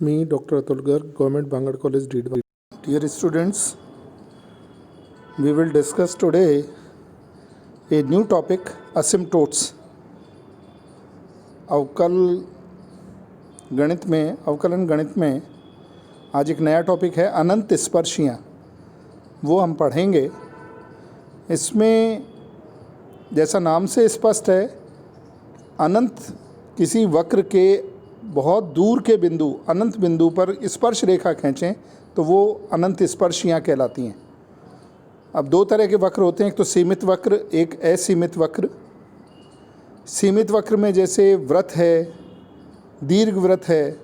Me, Dr. Atul Garg, Government Bangalore College, Deedwali. Dear students, we will discuss today a new topic, asymptotes. अवकलन गणित में आज एक नया टॉपिक है अनंत स्पर्शियाँ, वो हम पढ़ेंगे। इसमें जैसा नाम से स्पष्ट है, अनंत किसी वक्र के बहुत दूर के बिंदु, अनंत बिंदु पर स्पर्श रेखा खींचें तो वो अनंत स्पर्शियाँ कहलाती हैं। अब दो तरह के वक्र होते हैं, एक तो सीमित वक्र, एक असीमित वक्र। सीमित वक्र में जैसे व्रत है, दीर्घ व्रत है,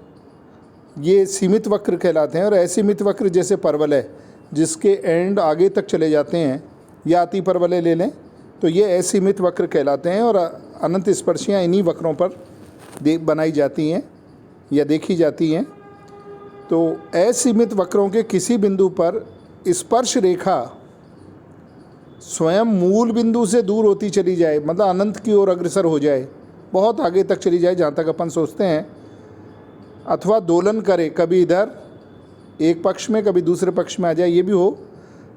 ये सीमित वक्र कहलाते हैं। और असीमित वक्र जैसे परवल है, जिसके एंड आगे तक चले जाते हैं, या अति परवलय ले लें, तो ये असीमित वक्र कहलाते हैं। और अनंत स्पर्शियाँ इन्हीं वक्रों पर बनाई जाती हैं या देखी जाती हैं। तो असीमित वक्रों के किसी बिंदु पर स्पर्श रेखा स्वयं मूल बिंदु से दूर होती चली जाए, मतलब अनंत की ओर अग्रसर हो जाए, बहुत आगे तक चली जाए जहाँ तक अपन सोचते हैं, अथवा दोलन करे, कभी इधर एक पक्ष में कभी दूसरे पक्ष में आ जाए, ये भी हो,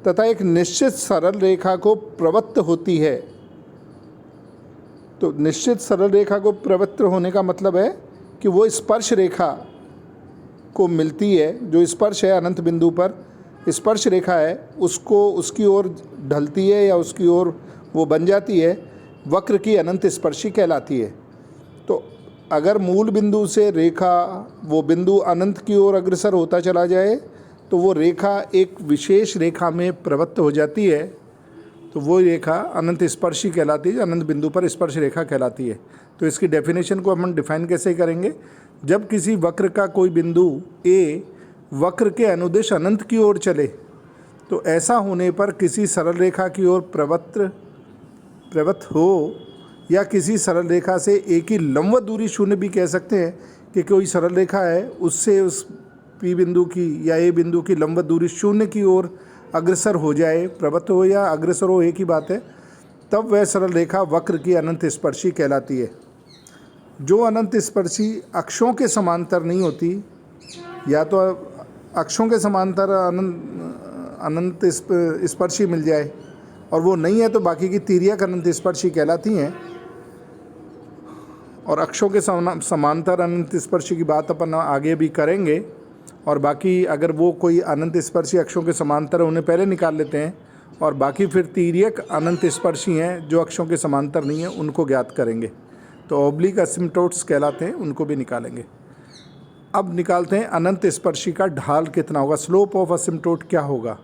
तथा एक निश्चित सरल रेखा को प्रवृत्त होती है। तो निश्चित सरल रेखा को प्रवृत्त होने का मतलब है कि वो स्पर्श रेखा को मिलती है, जो स्पर्श है अनंत बिंदु पर स्पर्श रेखा है, उसको उसकी ओर ढलती है या उसकी ओर वो बन जाती है, वक्र की अनंत स्पर्शी कहलाती है। तो अगर मूल बिंदु से रेखा वो बिंदु अनंत की ओर अग्रसर होता चला जाए तो वो रेखा एक विशेष रेखा में प्रवृत्त हो जाती है, तो वो रेखा अनंत स्पर्शी कहलाती है, अनंत बिंदु पर स्पर्श रेखा कहलाती है। तो इसकी डेफिनेशन को हम डिफाइन कैसे करेंगे? जब किसी वक्र का कोई बिंदु ए वक्र के अनुदिश अनंत की ओर चले, तो ऐसा होने पर किसी सरल रेखा की ओर प्रवृत्त हो, या किसी सरल रेखा से ए की लंबवत दूरी शून्य भी कह सकते हैं कि कोई सरल रेखा है, उससे उस पी बिंदु की या ए बिंदु की लंबवत दूरी शून्य की ओर अग्रसर हो जाए, प्रवृत्त हो या अग्रसर हो, एक ही बात है, तब वह सरल रेखा वक्र की अनंत स्पर्शी कहलाती है। जो अनंत स्पर्शी अक्षों के समांतर नहीं होती, या तो अक्षों के समांतर अनंत स्पर्शी मिल जाए, और वो नहीं है तो बाकी की तिर्यक अनंत स्पर्शी कहलाती हैं। और अक्षों के समांतर अनंत स्पर्शी की बात अपन आगे भी करेंगे, और बाकी अगर वो कोई अनंत स्पर्शी अक्षों के समांतर उन्हें पहले निकाल लेते हैं, और बाकी फिर तिर्यक अनंत स्पर्शी हैं जो अक्षों के समांतर नहीं हैं, उनको ज्ञात करेंगे। तो ऑब्लिक असिम्प्टोट्स कहलाते हैं, उनको भी निकालेंगे। अब निकालते हैं अनंत स्पर्शी का ढाल कितना होगा, स्लोप ऑफ असिम्प्टोट क्या होगा।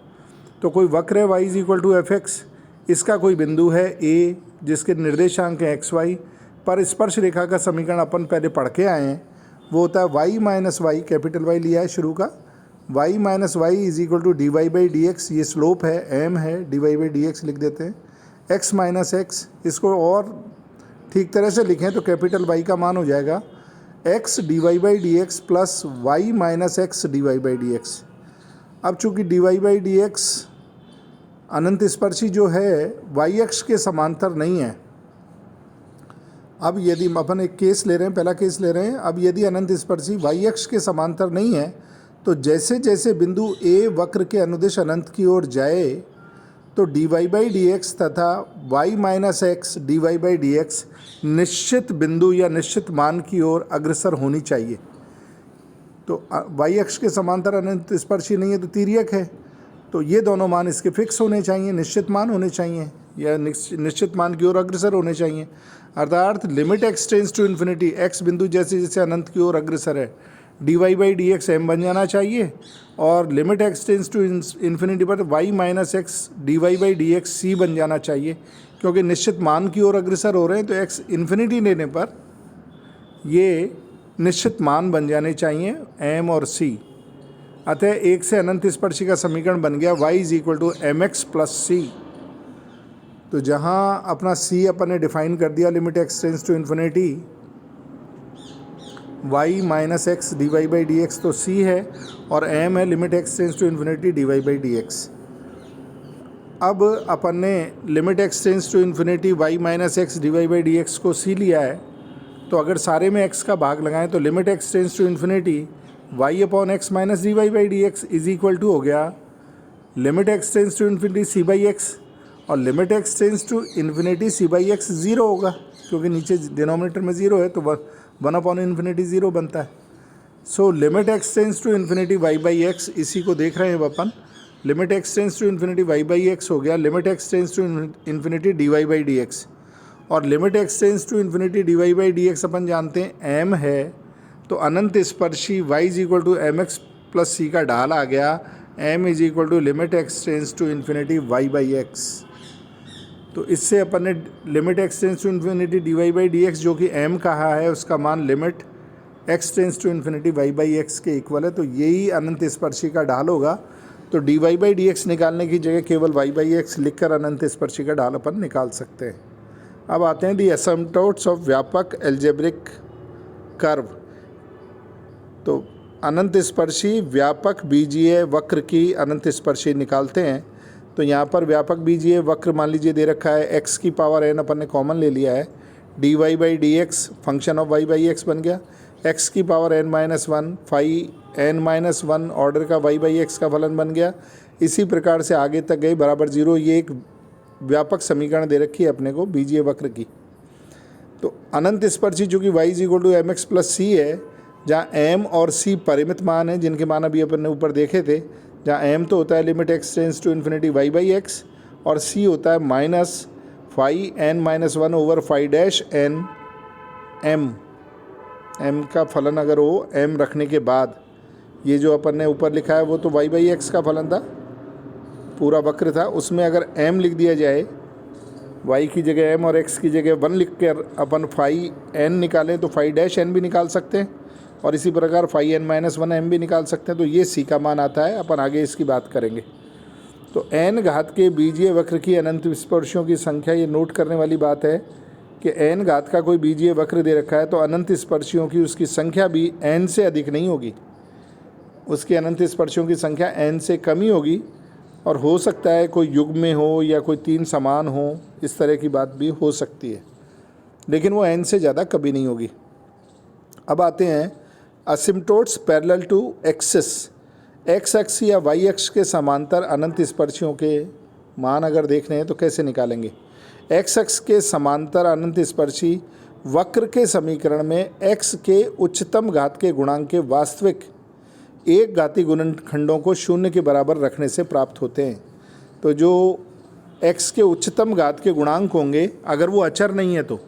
तो कोई वक्र है y = fx, इसका कोई बिंदु है a जिसके निर्देशांक हैं xy, पर स्पर्श रेखा का समीकरण अपन पहले पढ़ के आए हैं, वो होता है y - y, कैपिटल Y लिया है शुरू का, y - y = dy/dx, ये स्लोप है, m है, dy/dx लिख देते हैं। x - x, इसको और ठीक तरह से लिखें तो कैपिटल Y का मान हो जाएगा x dy/dx plus y - x dy/dx। अब चूँकि dy/dx अनंत स्पर्शी जो है y अक्ष के समांतर नहीं है। अब यदि अपन एक केस ले रहे हैं, पहला केस ले रहे हैं, अब यदि अनंत स्पर्शी y अक्ष के समांतर नहीं है, तो जैसे जैसे बिंदु a वक्र के अनुदिश अनंत की ओर जाए, तो dy/dx तथा y - x dy/dx निश्चित बिंदु या निश्चित मान की ओर अग्रसर होनी चाहिए। तो y अक्ष के समांतर अनंत स्पर्शी नहीं है तो तिर्यक है, तो ये दोनों मान इसके फिक्स होने चाहिए, निश्चित मान होने चाहिए, या निश्चित मान की ओर अग्रसर होने चाहिए। अर्थात limit x tends to infinity, x बिंदु जैसे जैसे अनंत की ओर अग्रसर है, dy/dx m बन जाना चाहिए, और limit x tends to infinity पर y - x dy/dx c बन जाना चाहिए, क्योंकि निश्चित मान की ओर अग्रसर हो रहे हैं, तो x इन्फिनिटी लेने पर ये निश्चित मान बन जाने चाहिए m और c। अतः एक से अनंत स्पर्शी का समीकरण बन गया y = mx + c। तो जहाँ अपना c अपन ने डिफाइन कर दिया, limit x tends to infinity y - x dy/dx, तो c है, और m है limit x tends to infinity dy/dx। अब अपन ने limit x tends to infinity y - x dy/dx को c लिया है, तो अगर सारे में x का भाग लगाएं तो limit x tends to infinity y upon x minus d y by d x is equal to हो गया limit x tense to infinity c by x, और limit x tense to infinity c by x zero होगा, क्योंकि नीचे denominator में zero है तो one upon infinity zero बनता है। So limit x tense to infinity y by x, इसी को देख रहे हैं अपन, limit x tense to infinity y by x हो गया limit x tense to infinity d y by d x, और limit x tense to infinity d y by d x अपन जानते हैं एम है, तो अनंत स्पर्शी y is equal to m x plus c का ढाल आ गया, m is equal to limit x tense to infinity y by x. तो इससे अपन ने limit x tense to infinity d y by d x जो कि m कहा है उसका मान limit x tens to infinity y by x के इक्वल है, तो यही अनंत स्पर्शी का ढाल होगा। तो d y by d x निकालने की जगह केवल y बाई एक्स लिख कर अनंत स्पर्शी का ढाल अपन निकाल सकते हैं। अब आते हैं दी एसिम्पटोट्स ऑफ व्यापक एल्जेब्रिक कर्व। तो अनंत स्पर्शी व्यापक बीजीय वक्र की अनंत स्पर्शी निकालते हैं। तो यहाँ पर व्यापक बीजीय वक्र मान लीजिए दे रखा है x की पावर n अपन ने कॉमन ले लिया है, d y by d x function of y by x बन गया, x की power n minus one phi n minus one order का y बाई एक्स का फलन बन गया। इसी प्रकार से आगे तक गई बराबर जीरो, ये एक व्यापक समीकरण दे रखी है अपने को बीजीय वक्र की। तो अनंत स्पर्शी जो कि y is equal to m x plus c है, जहाँ m और c परिमित मान हैं जिनके मान अभी अपन ने ऊपर देखे थे, जहाँ m तो होता है limit x tens to infinity y by x और c होता है minus phi n minus one over phi dash n m का फलन अगर हो m रखने के बाद, ये जो अपन ने ऊपर लिखा है वो तो y बाई एक्स का फलन था, पूरा वक्र था, उसमें अगर m लिख दिया जाए, y की जगह m और x की जगह 1 लिख कर अपन फाई n निकालें तो फाई डैश n भी निकाल सकते हैं, और इसी प्रकार phi n minus one m भी निकाल सकते हैं। तो ये c का मान आता है, अपन आगे इसकी बात करेंगे। तो n घात के बीजीय वक्र की अनंत स्पर्शियों की संख्या, ये नोट करने वाली बात है कि n घात का कोई बीजीय वक्र दे रखा है तो अनंत स्पर्शियों की उसकी संख्या भी n से अधिक नहीं होगी, उसकी अनंत स्पर्शियों की संख्या n से कम ही होगी, और हो सकता है कोई युग्म में हो या कोई तीन समान हो, इस तरह की बात भी हो सकती है, लेकिन वो n से ज़्यादा कभी नहीं होगी। अब आते हैं asymptotes parallel to axis, x x या वाई एक्स के समांतर अनंत स्पर्शियों के मान अगर देखने हैं तो कैसे निकालेंगे। एक्स एक्स के समांतर अनंत स्पर्शी वक्र के समीकरण में x के उच्चतम घात के गुणांक के वास्तविक एक घाती गुणनखंडों को शून्य के बराबर रखने से प्राप्त होते हैं। तो जो x के उच्चतम घात के गुणांक होंगे, अगर वो अचर नहीं है, तो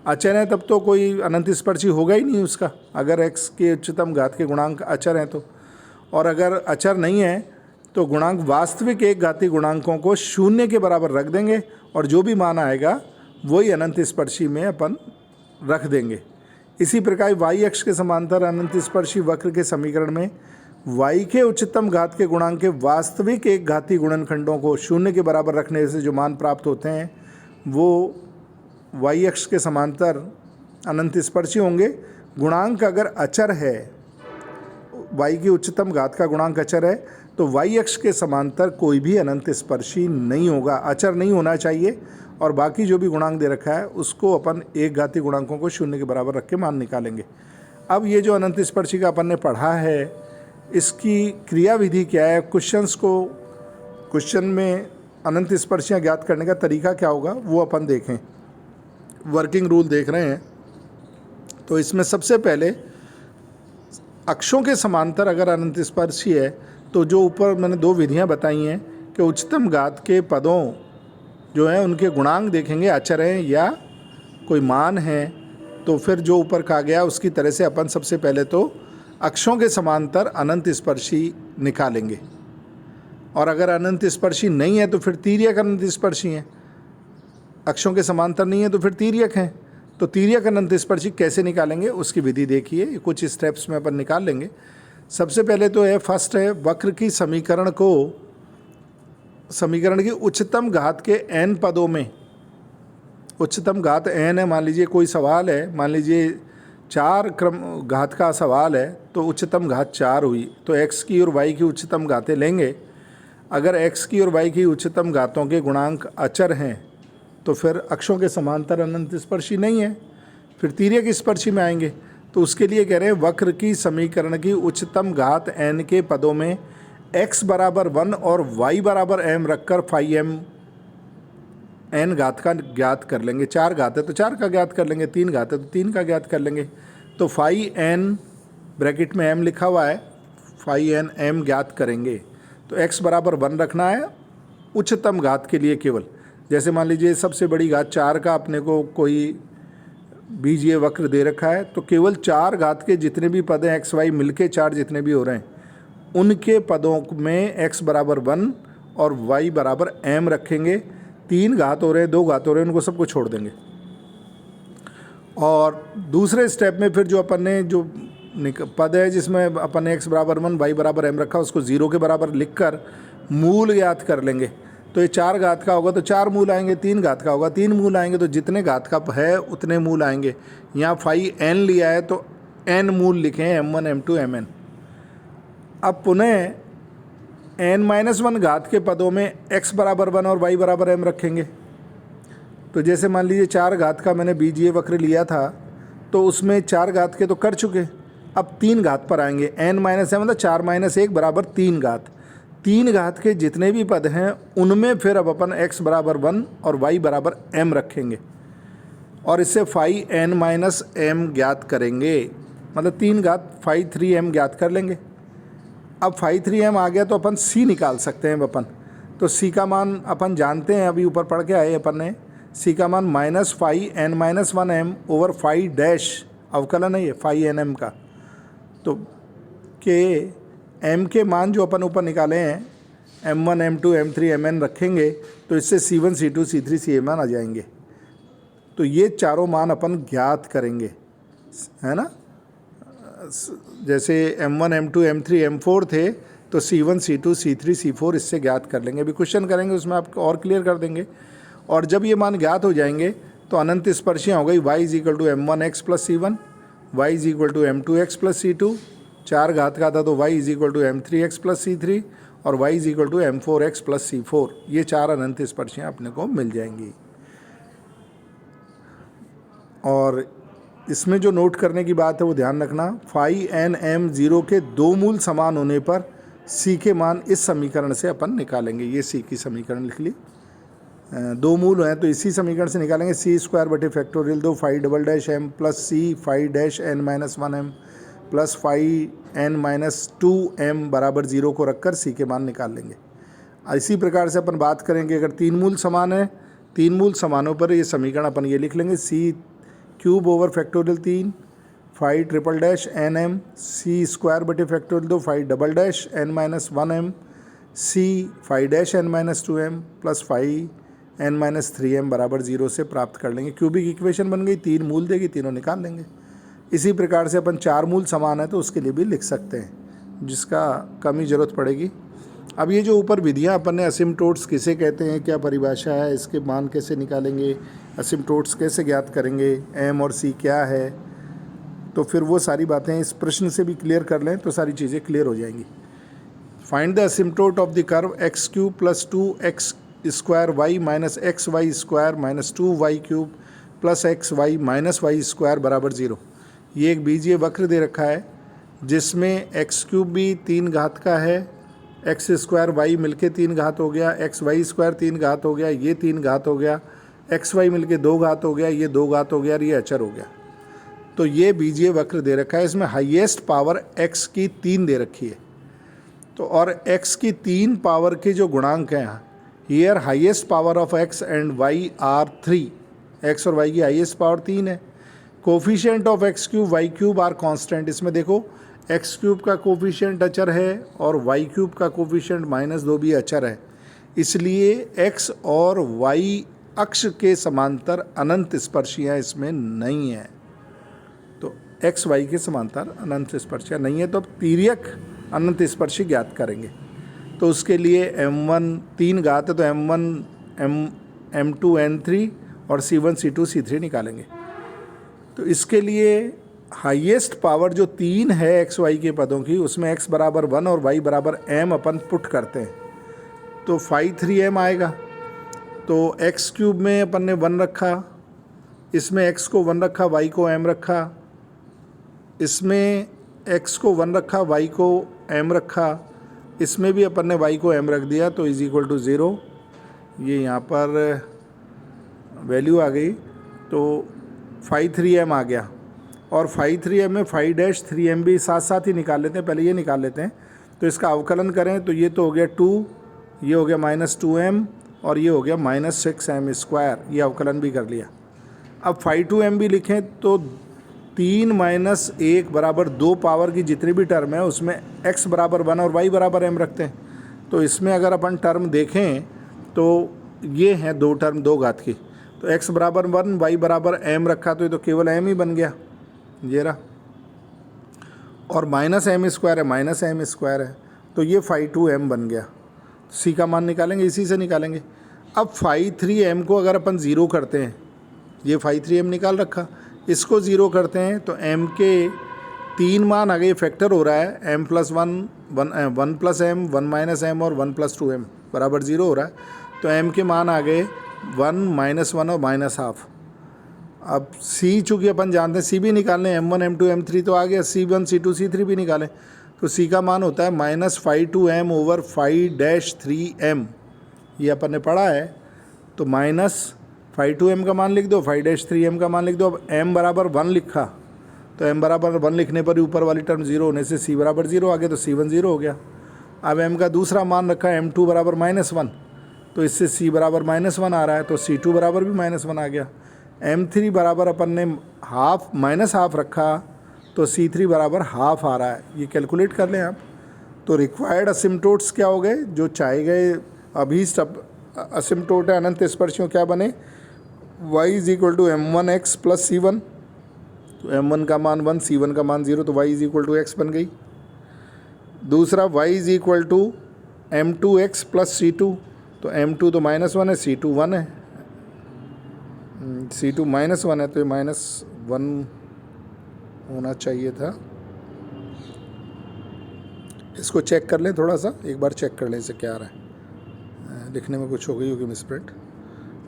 अचर है तब तो कोई अनंत स्पर्शी होगा ही नहीं उसका, अगर x के उच्चतम घात के गुणांक अचर हैं तो, और अगर अचर नहीं है तो गुणांक वास्तविक एक घाती गुणांकों को शून्य के बराबर रख देंगे, और जो भी मान आएगा वही अनंत स्पर्शी में अपन रख देंगे। इसी प्रकार वाई अक्ष के समांतर अनंत स्पर्शी वक्र के समीकरण में y के उच्चतम घात के गुणांक के वास्तविक एक घाती गुणनखंडों को शून्य के बराबर रखने से जो मान प्राप्त होते हैं वो y अक्ष के समांतर अनंत स्पर्शी होंगे। गुणांक अगर अचर है, y की उच्चतम घात का गुणांक अचर है, तो y अक्ष के समांतर कोई भी अनंत स्पर्शी नहीं होगा, अचर नहीं होना चाहिए, और बाकी जो भी गुणांक दे रखा है उसको अपन एक घाती गुणांकों को शून्य के बराबर रख के मान निकालेंगे। अब ये जो अनंत स्पर्शी का अपन ने पढ़ा है, इसकी क्रिया विधि क्या है, क्वेश्चन में अनंत स्पर्शियाँ ज्ञात करने का तरीका क्या होगा वो अपन देखें। वर्किंग रूल देख रहे हैं, तो इसमें सबसे पहले अक्षों के समांतर अगर अनंत स्पर्शी है तो जो ऊपर मैंने दो विधियां बताई हैं कि उच्चतम घात के पदों जो हैं उनके गुणांक देखेंगे अचर हैं या कोई मान है, तो फिर जो ऊपर कहा गया उसकी तरह से अपन सबसे पहले तो अक्षों के समांतर अनंत स्पर्शी निकालेंगे, और अगर अनंत स्पर्शी नहीं है तो फिर तिर्यक अनंत स्पर्शी हैं। अक्षों के समांतर नहीं है तो फिर तिर्यक हैं, तो तिर्यक अनंत स्पर्शी कैसे निकालेंगे उसकी विधि देखिए, कुछ स्टेप्स में अपन निकाल लेंगे। सबसे पहले तो है, फर्स्ट है वक्र की समीकरण की उच्चतम घात के n पदों में, उच्चतम घात n है, मान लीजिए कोई सवाल है, मान लीजिए 4 क्रम घात का सवाल है तो उच्चतम घात 4 हुई, तो x की और y की उच्चतम घातें लेंगे। अगर x की और y की उच्चतम घातों के गुणांक अचर हैं तो फिर अक्षों के समांतर अनंत स्पर्शी नहीं है, फिर तिर्यक स्पर्शी में आएंगे। तो उसके लिए कह रहे हैं वक्र की समीकरण की उच्चतम घात n के पदों में x बराबर 1 और y बराबर m रखकर फाई m n घात का ज्ञात कर लेंगे। 4 घात है तो 4 का ज्ञात कर लेंगे, 3 घात है तो 3 का ज्ञात कर लेंगे। तो फाई n ब्रैकेट में m लिखा हुआ है, फाई n m ज्ञात करेंगे। तो x बराबर 1 रखना है उच्चतम घात के लिए केवल। जैसे मान लीजिए सबसे बड़ी घात 4 का अपने को कोई बीजीय वक्र दे रखा है, तो केवल 4 घात के जितने भी पद हैं x y मिलके 4 जितने भी हो रहे हैं उनके पदों में x बराबर 1 और y बराबर m रखेंगे। 3 घात हो रहे हैं, 2 घात हो रहे हैं, उनको सबको छोड़ देंगे। और दूसरे स्टेप में फिर जो अपन ने जो पद है जिसमें अपन ने x बराबर 1 y बराबर m रखा, उसको 0 के बराबर लिखकर मूल ज्ञात कर लेंगे। तो ये 4 घात का होगा तो 4 मूल आएंगे, 3 घात का होगा 3 मूल आएंगे, तो जितने घात का है उतने मूल आएंगे। यहाँ फाई n लिया है तो n मूल लिखे हैं, m1 m2 mn। अब पुनः n-1 घात के पदों में x बराबर 1 और y बराबर m रखेंगे। तो जैसे मान लीजिए 4 घात का मैंने बीजीय वक्र लिया था, तो उसमें 4 घात के तो कर चुके, अब 3 घात पर आएंगे। n-m मतलब 4 - 1 बराबर 3 घात। 3 घात के जितने भी पद हैं उनमें फिर अब अपन x बराबर 1 और y बराबर m रखेंगे और इससे फाई n-m ज्ञात करेंगे। मतलब 3 घात फाई 3m ज्ञात कर लेंगे। अब फाई 3m आ गया तो अपन c निकाल सकते हैं अपन। तो c का मान अपन जानते हैं, अभी ऊपर पढ़ के आए अपन ने। c का मान minus phi n-1m over phi dash, अवकलन है ये फाई nm का। तो के m के मान जो अपन ऊपर निकाले हैं m1 m2 m3 mn रखेंगे तो इससे c1 c2 c3 cmn आ जाएंगे। तो ये चारों मान अपन ज्ञात करेंगे, है ना। जैसे m1 m2 m3 m4 थे तो c1 c2 c3 c4 इससे ज्ञात कर लेंगे। अभी क्वेश्चन करेंगे उसमें आपको और क्लियर कर देंगे। और जब ये मान ज्ञात हो जाएंगे तो अनंत स्पर्शियाँ हो गई y = m1x + c1, y = m2x + c2। 4 घात का था तो y = m3x + c3 और y = m4x + c4। ये 4 अनंत स्पर्शियाँ अपने को मिल जाएंगी। और इसमें जो नोट करने की बात है वो ध्यान रखना, फाई n-m 0 के 2 मूल समान होने पर c के मान इस समीकरण से अपन निकालेंगे। ये c की समीकरण लिख ली, 2 मूल हैं तो इसी समीकरण से निकालेंगे। c² बटे फैक्टोरियल 2 फाई डबल-m plus c phi dash n-1m plus phi n-2m बराबर 0 को रखकर c के मान निकाल लेंगे। इसी प्रकार से अपन बात करेंगे अगर 3 मूल समान है, 3 मूल समानों पर ये समीकरण अपन ये लिख लेंगे, c³ over factorial 3 phi triple dash n-m c² बटे factorial 2 phi double dash n-1m c phi dash n-2m plus phi n-3m बराबर 0 से प्राप्त कर लेंगे। क्यूबिक इक्वेशन बन गई, 3 मूल देगी, तीनों निकाल लेंगे। इसी प्रकार से अपन 4 मूल समान है तो उसके लिए भी लिख सकते हैं, जिसका कम ही ज़रूरत पड़ेगी। अब ये जो ऊपर विधियाँ अपन ने असिम्प्टोट्स किसे कहते हैं, क्या परिभाषा है, इसके मान कैसे निकालेंगे, असिम्प्टोट्स कैसे ज्ञात करेंगे, m और c क्या है, तो फिर वो सारी बातें इस प्रश्न से भी क्लियर कर लें तो सारी चीज़ें क्लियर हो जाएंगी। Find the asymptote of the curve x³ + 2x² y - xy² - 2y³ + xy - y² बराबर 0। ये एक बीजीय वक्र दे रखा है जिसमें x³ भी 3 घात का है, x² y मिलके 3 घात हो गया, xy² 3 घात हो गया, ये 3 घात हो गया, xy मिलके 2 घात हो गया, ये 2 घात हो गया और ये अचर हो गया। तो ये बीजीय वक्र दे रखा है, इसमें हाईएस्ट पावर x की 3 दे रखी है। तो और x की 3 पावर के जो गुणांक हैं, here highest power of x and y are 3, x और y की हाईएस्ट पावर 3 है। Coefficient of x³ y³ are constant. इसमें देखो x³ का कोफिशिएंट अचर है और y³ का कोफिशिएंट -2 भी अचर है, इसलिए x और y अक्ष के समांतर अनंत स्पर्शियाँ इसमें नहीं है। तो x y के समांतर अनंत स्पर्शियाँ नहीं है, तो अब तिर्यक अनंत स्पर्शी ज्ञात करेंगे। तो उसके लिए m1 3 घात है तो m1 m2 n3 और c1 c2 c3 निकालेंगे। तो इसके लिए हाईएस्ट पावर जो 3 है एक्स वाई के पदों की, उसमें x बराबर 1 और y बराबर m अपन पुट करते हैं तो फाई 3m आएगा। तो x³ में अपन ने 1 रखा, इसमें x को 1 रखा, y को m रखा, इसमें x को 1 रखा, y को m रखा, इसमें भी अपन ने y को m रख दिया, तो इज इक्वल टू 0। ये यहाँ पर वैल्यू आ गई, तो 5-3m आ गया। और 5-3m में 5-3m भी साथ साथ ही निकाल लेते हैं, पहले ये निकाल लेते हैं। तो इसका अवकलन करें तो ये तो हो गया 2, ये हो गया -2m, और ये हो गया -6m²। ये अवकलन भी कर लिया। अब 5-2m भी लिखें तो 3 - 1 बराबर 2 पावर की जितनी भी टर्म है उसमें x बराबर 1 और y बराबर m रखते हैं। तो इसमें अगर अपन टर्म देखें तो ये हैं 2 टर्म 2 घात की, तो x बराबर 1 y बराबर m रखा, तो ये तो केवल m ही बन गया, ये रहा। और -m² है, -m² है, तो ये 5-2m बन गया। c का मान निकालेंगे, इसी से निकालेंगे। अब 5-3m को अगर अपन 0 करते हैं, ये 5-3m निकाल रखा, इसको 0 करते हैं तो m के 3 मान आ गए, फैक्टर हो रहा है, m + 1 1 + m 1 - m और 1 + 2m बराबर 0 हो रहा है। तो m के मान आ गए 1 - 1 और -½ अब c चूँकि अपन जानते हैं c भी निकालने, m1 m2 m3 तो आ गया, c1 c2 c3 भी निकालें, तो c का मान होता है -5-2m / 5-3m। ये अपन ने पढ़ा है, तो -5-2m का मान लिख दो, 5-3m का मान लिख दो। अब m बराबर 1 लिखा, तो m बराबर 1 लिखने पर ऊपर वाली टर्म 0 होने से c बराबर 0 आ गया, तो c1 0 हो गया। अब m का दूसरा मान रखा m2 बराबर -1, तो इससे c बराबर -1 आ रहा है, तो c2 बराबर भी -1 आ गया। m3 बराबर अपन ने -½ रखा, तो c3 बराबर ½ आ रहा है। ये कैलकुलेट कर लें आप। तो रिक्वायर्ड असिम्प्टोट्स क्या हो गए, जो चाहे गए अभीष्ट असिम्प्टोट है अनंत स्पर्शियों, क्या बने, y = m1x + c1, तो m1 का मान 1, c1 का मान 0, तो y = x बन गई। दूसरा y = m2x + c2, तो m2 तो -1 है, c2 1 है, c2 -1 है, तो ये -1 होना चाहिए था। इसको चेक कर लें, थोड़ा सा एक बार चेक कर लें इसे क्या आ रहा है, लिखने में कुछ हो गई होगी मिसप्रिंट।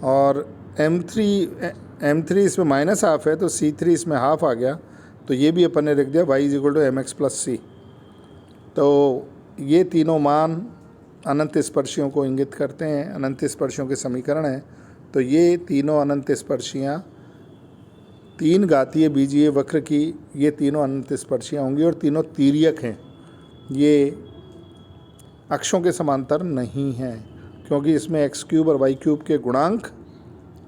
और m3 इसमें -½ है, तो c3 इसमें ½ आ गया, तो ये भी अपन ने लिख दिया y = mx + c। तो ये तीनों मान अनंत स्पर्शियों को इंगित करते हैं, अनंत स्पर्शियों के समीकरण हैं। तो ये तीनों अनंत स्पर्शियाँ 3 घातीय बीजीय वक्र की, ये तीनों अनंत स्पर्शियाँ होंगी, और तीनों तिर्यक हैं। ये अक्षों के समांतर नहीं हैं, क्योंकि इसमें x³ और y³ के गुणांक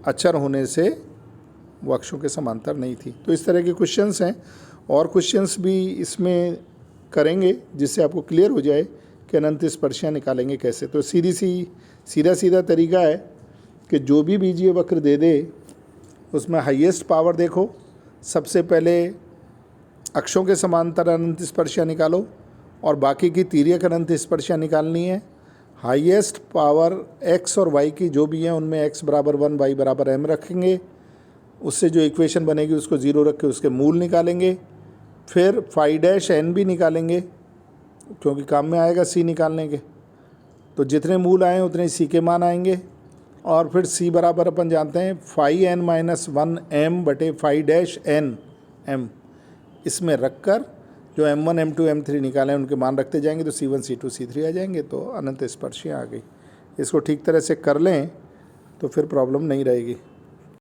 अचर होने से वो अक्षों के समांतर नहीं थी। तो इस तरह के क्वेश्चंस हैं, और क्वेश्चंस भी इसमें करेंगे जिससे आपको क्लियर हो जाए कि अनंत स्पर्शियाँ निकालेंगे कैसे। तो सीधा तरीका है कि जो भी बीजीय वक्र दे दे उसमें हाईएस्ट पावर देखो, सबसे पहले अक्षों के समांतर अनंत स्पर्शियाँ निकालो, और बाकी की तिर्यक अनंत स्पर्शियाँ निकालनी है। हाईएस्ट पावर x और y की जो भी हैं उनमें x बराबर 1 y बराबर m रखेंगे, उससे जो इक्वेशन बनेगी उसको 0 रख के उसके मूल निकालेंगे। फिर φ' भी निकालेंगे, क्योंकि काम में आएगा c निकालने के, तो जितने मूल आए उतने c के मान आएंगे। और फिर c बराबर अपन जानते हैं φn - 1m / φ' m, इसमें रख कर जो m1 m2 m3 निकालें उनके मान रखते जाएंगे, तो c1 c2 c3 आ जाएंगे, तो अनंत स्पर्शियाँ आ गई। इसको ठीक तरह से कर लें तो फिर प्रॉब्लम नहीं रहेगी।